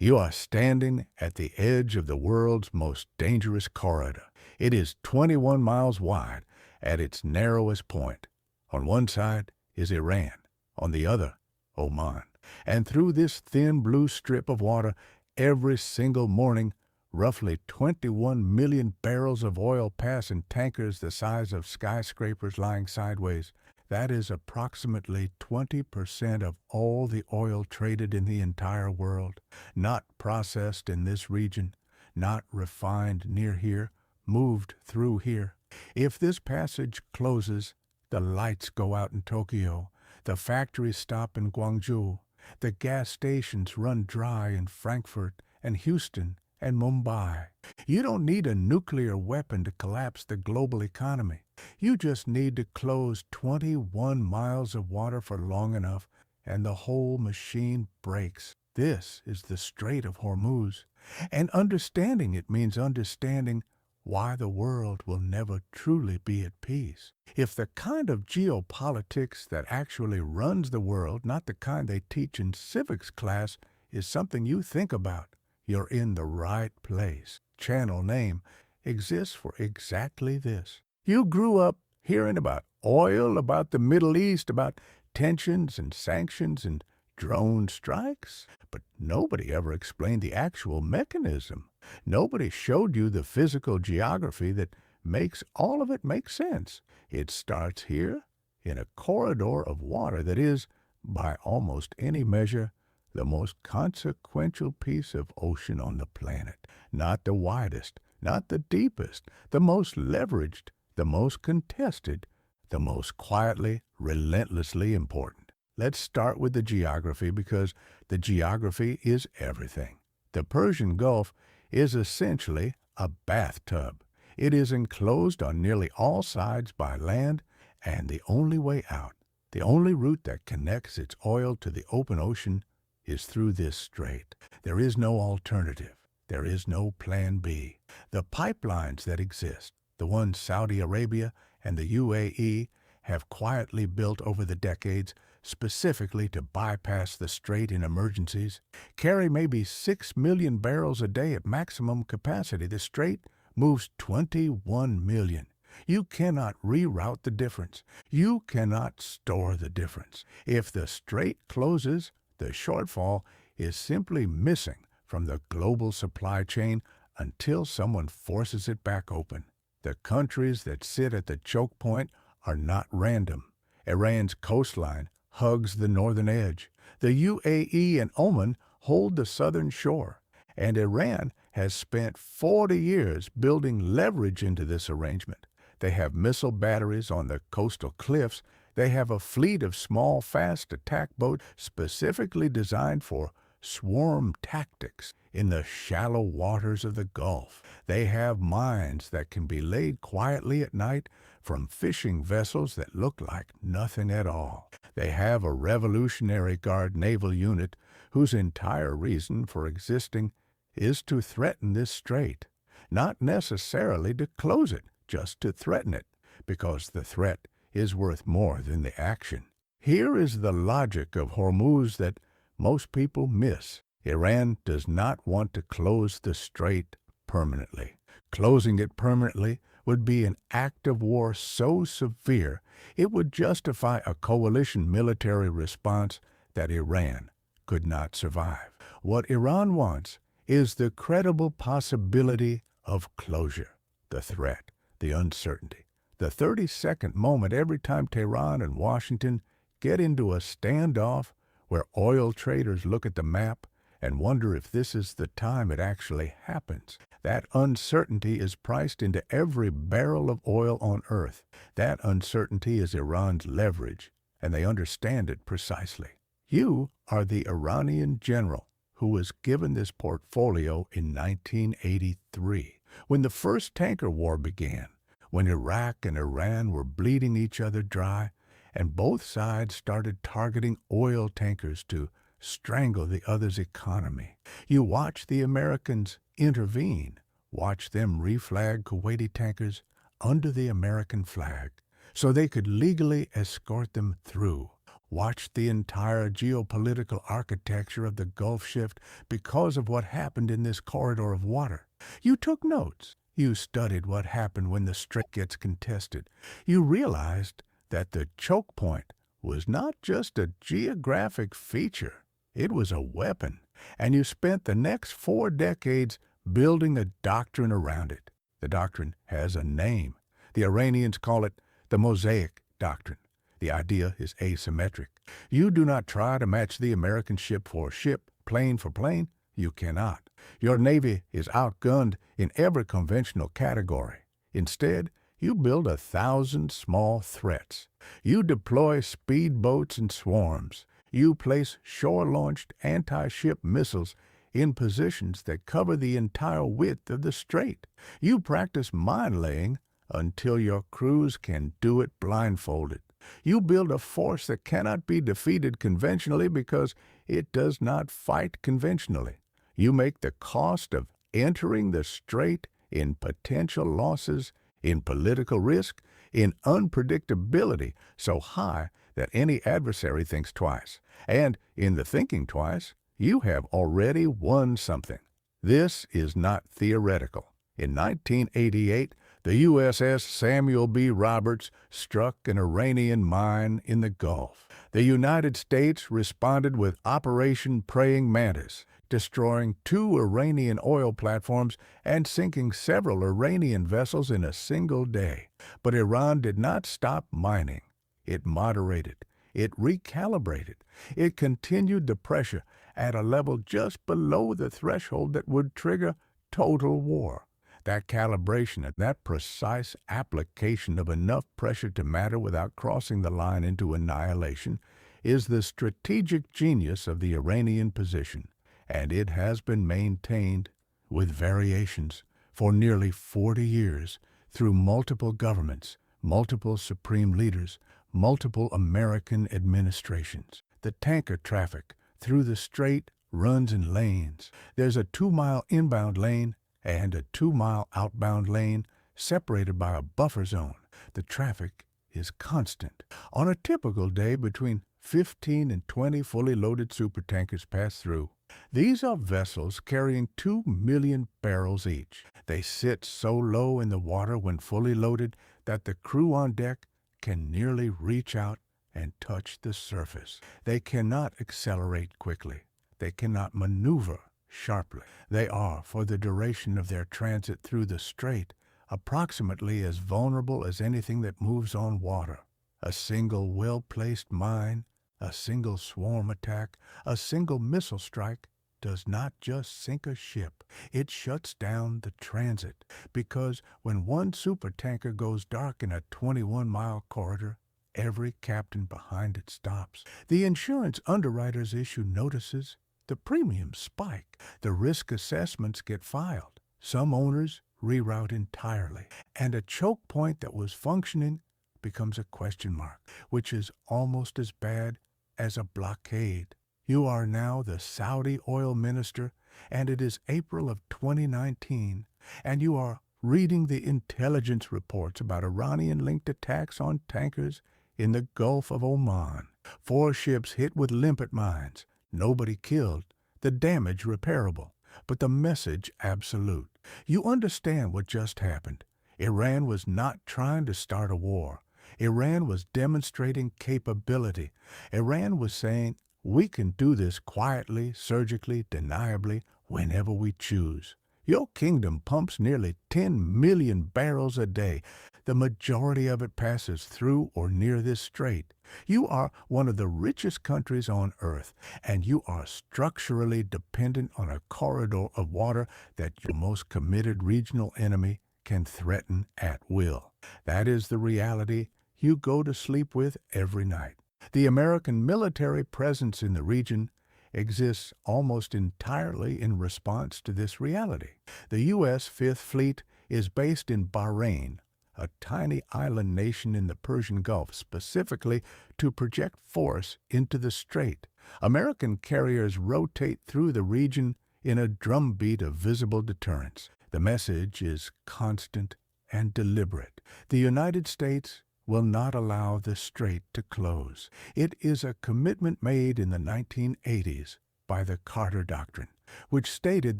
You are standing at the edge of the world's most dangerous corridor. It is 21 miles wide at its narrowest point. On one side is Iran, on the other, Oman. And through this thin blue strip of water, every single morning, roughly 21 million barrels of oil pass in tankers the size of skyscrapers lying sideways. That is approximately 20% of all the oil traded in the entire world, not processed in this region, not refined near here, moved through here. If this passage closes, the lights go out in Tokyo, the factories stop in Guangzhou, the gas stations run dry in Frankfurt and Houston and Mumbai. You don't need a nuclear weapon to collapse the global economy. You just need to close 21 miles of water for long enough, and the whole machine breaks. This is the Strait of Hormuz. And understanding it means understanding why the world will never truly be at peace. If the kind of geopolitics that actually runs the world, not the kind they teach in civics class, is something you think about, you're in the right place. Channel name exists for exactly this. You grew up hearing about oil, about the Middle East, about tensions and sanctions and drone strikes, but nobody ever explained the actual mechanism. Nobody showed you the physical geography that makes all of it make sense. It starts here in a corridor of water that is, by almost any measure, the most consequential piece of ocean on the planet. Not the widest, not the deepest, the most leveraged, the most contested, the most quietly, relentlessly important. Let's start with the geography because the geography is everything. The Persian Gulf is essentially a bathtub. It is enclosed on nearly all sides by land, and the only way out, the only route that connects its oil to the open ocean, is through this strait. There is no alternative. There is no plan B. The pipelines that exist, the ones Saudi Arabia and the UAE have quietly built over the decades specifically to bypass the strait in emergencies, carry maybe 6 million barrels a day at maximum capacity. The strait moves 21 million. You cannot reroute the difference. You cannot store the difference. If the strait closes, the shortfall is simply missing from the global supply chain until someone forces it back open. The countries that sit at the choke point are not random. Iran's coastline hugs the northern edge. The UAE and Oman hold the southern shore. And Iran has spent 40 years building leverage into this arrangement. They have missile batteries on the coastal cliffs. They have a fleet of small, fast attack boats specifically designed for swarm tactics in the shallow waters of the Gulf. They have mines that can be laid quietly at night from fishing vessels that look like nothing at all. They have a Revolutionary Guard naval unit whose entire reason for existing is to threaten this strait, not necessarily to close it, just to threaten it, because the threat is worth more than the action. Here is the logic of Hormuz that most people miss. Iran does not want to close the strait permanently. Closing it permanently would be an act of war so severe it would justify a coalition military response that Iran could not survive. What Iran wants is the credible possibility of closure, the threat, the uncertainty, the 30-second moment every time Tehran and Washington get into a standoff where oil traders look at the map and wonder if this is the time it actually happens. That uncertainty is priced into every barrel of oil on Earth. That uncertainty is Iran's leverage, and they understand it precisely. You are the Iranian general who was given this portfolio in 1983, when the first tanker war began, when Iraq and Iran were bleeding each other dry, and both sides started targeting oil tankers to strangle the other's economy. You watch the Americans intervene, watch them reflag Kuwaiti tankers under the American flag so they could legally escort them through. watched the entire geopolitical architecture of the Gulf shift because of what happened in this corridor of water. You took notes. You studied what happened when the strait gets contested. You realized that the choke point was not just a geographic feature. It was a weapon. And you spent the next 4 decades building a doctrine around it. The doctrine has a name. The Iranians call it the Mosaic Doctrine. The idea is asymmetric. You do not try to match the American ship for ship, plane for plane. You cannot. Your Navy is outgunned in every conventional category. Instead, you build 1,000 small threats. You deploy speedboats in swarms. You place shore-launched anti-ship missiles in positions that cover the entire width of the strait. You practice mine-laying until your crews can do it blindfolded. You build a force that cannot be defeated conventionally because it does not fight conventionally. You make the cost of entering the strait in potential losses, in political risk, in unpredictability so high that any adversary thinks twice. And in the thinking twice, you have already won something. This is not theoretical. In 1988, the USS Samuel B. Roberts struck an Iranian mine in the Gulf. The United States responded with Operation Praying Mantis, destroying 2 Iranian oil platforms and sinking several Iranian vessels in a single day. But Iran did not stop mining. It moderated. It recalibrated. It continued the pressure at a level just below the threshold that would trigger total war. That calibration and that precise application of enough pressure to matter without crossing the line into annihilation is the strategic genius of the Iranian position, and it has been maintained, with variations, for nearly 40 years through multiple governments, multiple supreme leaders, multiple American administrations. The tanker traffic through the strait runs in lanes. There's a 2-mile inbound lane and a 2-mile outbound lane separated by a buffer zone. The traffic is constant. On a typical day, between 15 and 20 fully loaded supertankers pass through. These are vessels carrying 2 million barrels each. They sit so low in the water when fully loaded that the crew on deck can nearly reach out and touch the surface. They cannot accelerate quickly. They cannot maneuver sharply. They are, for the duration of their transit through the strait, approximately as vulnerable as anything that moves on water. A single well-placed mine, a single swarm attack, a single missile strike does not just sink a ship. It shuts down the transit, because when one supertanker goes dark in a 21-mile corridor, every captain behind it stops. The insurance underwriters issue notices. The premiums spike. The risk assessments get filed. Some owners reroute entirely. And a choke point that was functioning becomes a question mark, which is almost as bad as a blockade. You are now the Saudi oil minister, and it is April of 2019, and you are reading the intelligence reports about Iranian-linked attacks on tankers in the Gulf of Oman. 4 ships hit with limpet mines. Nobody killed, the damage repairable, but the message absolute. You understand what just happened. Iran was not trying to start a war. Iran was demonstrating capability. Iran was saying, we can do this quietly, surgically, deniably, whenever we choose. Your kingdom pumps nearly 10 million barrels a day. The majority of it passes through or near this strait. You are one of the richest countries on earth, and you are structurally dependent on a corridor of water that your most committed regional enemy can threaten at will. That is the reality you go to sleep with every night. The American military presence in the region exists almost entirely in response to this reality. The U.S. Fifth Fleet is based in Bahrain, a tiny island nation in the Persian Gulf, specifically to project force into the strait. American carriers rotate through the region in a drumbeat of visible deterrence. The message is constant and deliberate. The United States will not allow the strait to close. It is a commitment made in the 1980s by the Carter Doctrine, which stated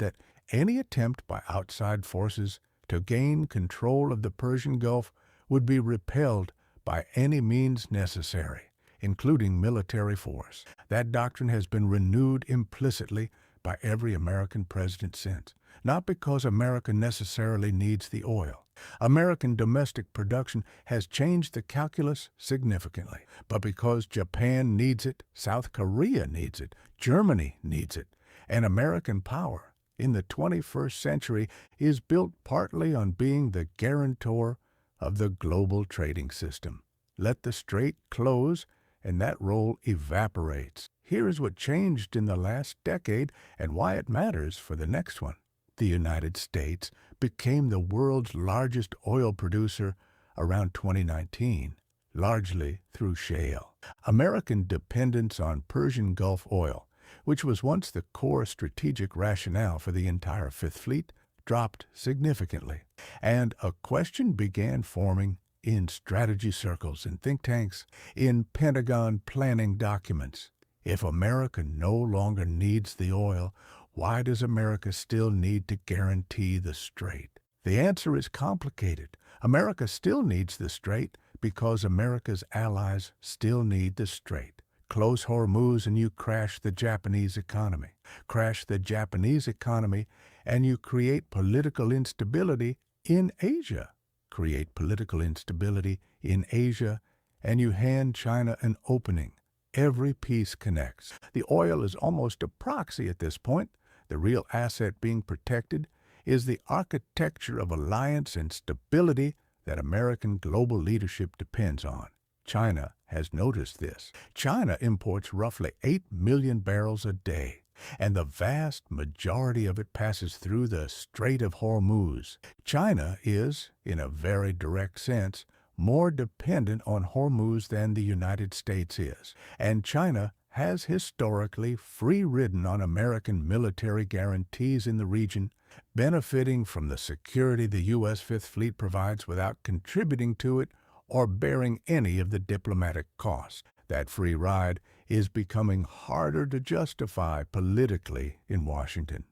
that any attempt by outside forces to gain control of the Persian Gulf would be repelled by any means necessary, including military force. That doctrine has been renewed implicitly by every American president since, not because America necessarily needs the oil. American domestic production has changed the calculus significantly, but because Japan needs it, South Korea needs it, Germany needs it, and American power in the 21st century is built partly on being the guarantor of the global trading system. Let the strait close, and that role evaporates. Here is what changed in the last decade and why it matters for the next one. The United States became the world's largest oil producer around 2019, largely through shale. American dependence on Persian Gulf oil, which was once the core strategic rationale for the entire Fifth Fleet, dropped significantly, and a question began forming in strategy circles and think tanks, in Pentagon planning documents. If America no longer needs the oil, why does America still need to guarantee the strait? The answer is complicated. America still needs the strait because America's allies still need the strait. Close Hormuz and you crash the Japanese economy. Crash the Japanese economy and you create political instability in Asia. Create political instability in Asia and you hand China an opening. Every piece connects. The oil is almost a proxy at this point. The real asset being protected is the architecture of alliance and stability that American global leadership depends on. China has noticed this. China imports roughly 8 million barrels a day, and the vast majority of it passes through the Strait of Hormuz. China is, in a very direct sense, more dependent on Hormuz than the United States is, and China has historically free-ridden on American military guarantees in the region, benefiting from the security the U.S. Fifth Fleet provides without contributing to it or bearing any of the diplomatic costs. That free ride is becoming harder to justify politically in Washington.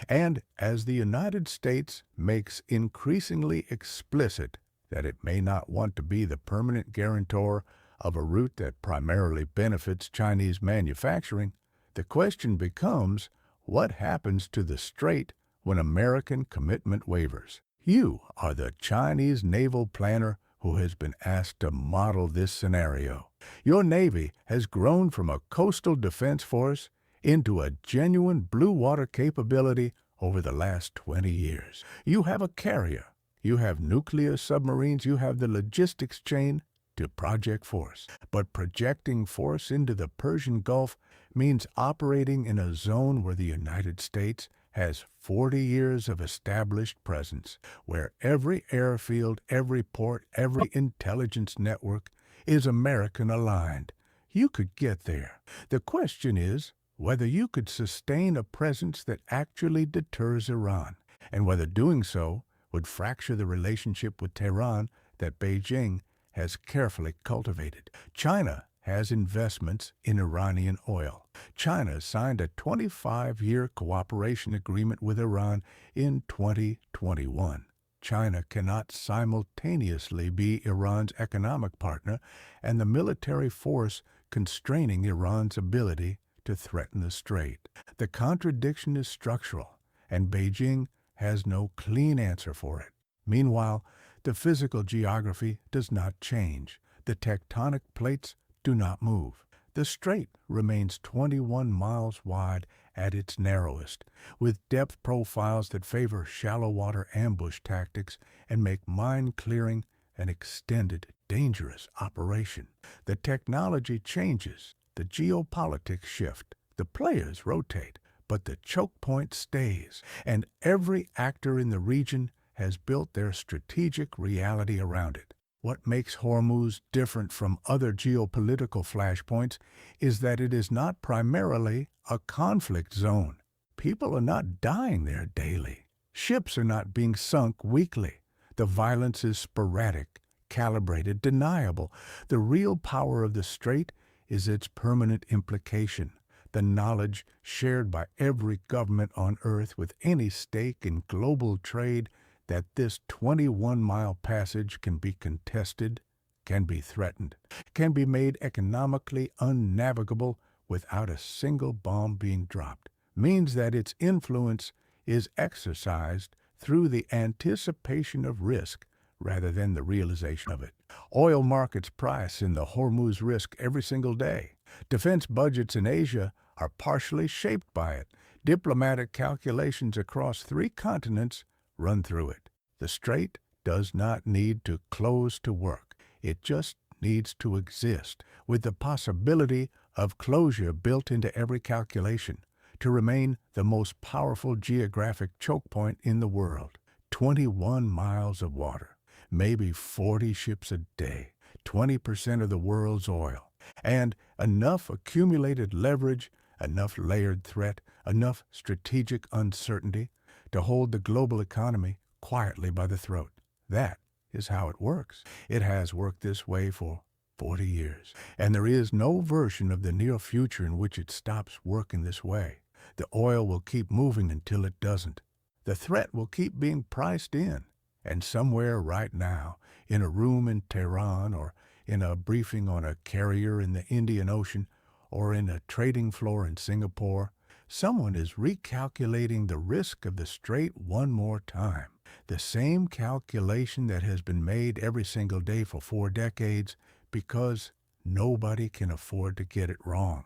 And as the United States makes increasingly explicit that it may not want to be the permanent guarantor of a route that primarily benefits Chinese manufacturing, the question becomes, what happens to the strait when American commitment wavers? You are the Chinese naval planner who has been asked to model this scenario. Your Navy has grown from a coastal defense force into a genuine blue water capability over the last 20 years. You have a carrier, you have nuclear submarines, you have the logistics chain to project force. But projecting force into the Persian Gulf means operating in a zone where the United States has 40 years of established presence, where every airfield, every port, every intelligence network is American-aligned. You could get there. The question is whether you could sustain a presence that actually deters Iran, and whether doing so would fracture the relationship with Tehran that Beijing has carefully cultivated. China has investments in Iranian oil. China signed a 25-year cooperation agreement with Iran in 2021. China cannot simultaneously be Iran's economic partner and the military force constraining Iran's ability to threaten the strait. The contradiction is structural, and Beijing has no clean answer for it. Meanwhile, the physical geography does not change. The tectonic plates do not move. The strait remains 21 miles wide at its narrowest, with depth profiles that favor shallow water ambush tactics and make mine clearing an extended, dangerous operation. The technology changes, the geopolitics shift, the players rotate, but the choke point stays, and every actor in the region has built their strategic reality around it. What makes Hormuz different from other geopolitical flashpoints is that it is not primarily a conflict zone. People are not dying there daily. Ships are not being sunk weekly. The violence is sporadic, calibrated, deniable. The real power of the strait is its permanent implication, the knowledge shared by every government on Earth with any stake in global trade that this 21-mile passage can be contested, can be threatened, can be made economically unnavigable without a single bomb being dropped, means that its influence is exercised through the anticipation of risk rather than the realization of it. Oil markets price in the Hormuz risk every single day. Defense budgets in Asia are partially shaped by it. Diplomatic calculations across 3 continents run through it. The strait does not need to close to work. It just needs to exist, with the possibility of closure built into every calculation, to remain the most powerful geographic choke point in the world. 21 miles of water, maybe 40 ships a day, 20% of the world's oil, and enough accumulated leverage, enough layered threat, enough strategic uncertainty to hold the global economy quietly by the throat. That is how it works. It has worked this way for 40 years, and there is no version of the near future in which it stops working this way. The oil will keep moving until it doesn't. The threat will keep being priced in, and somewhere right now, in a room in Tehran, or in a briefing on a carrier in the Indian Ocean, or in a trading floor in Singapore, someone is recalculating the risk of the strait one more time. The same calculation that has been made every single day for 4 decades, because nobody can afford to get it wrong.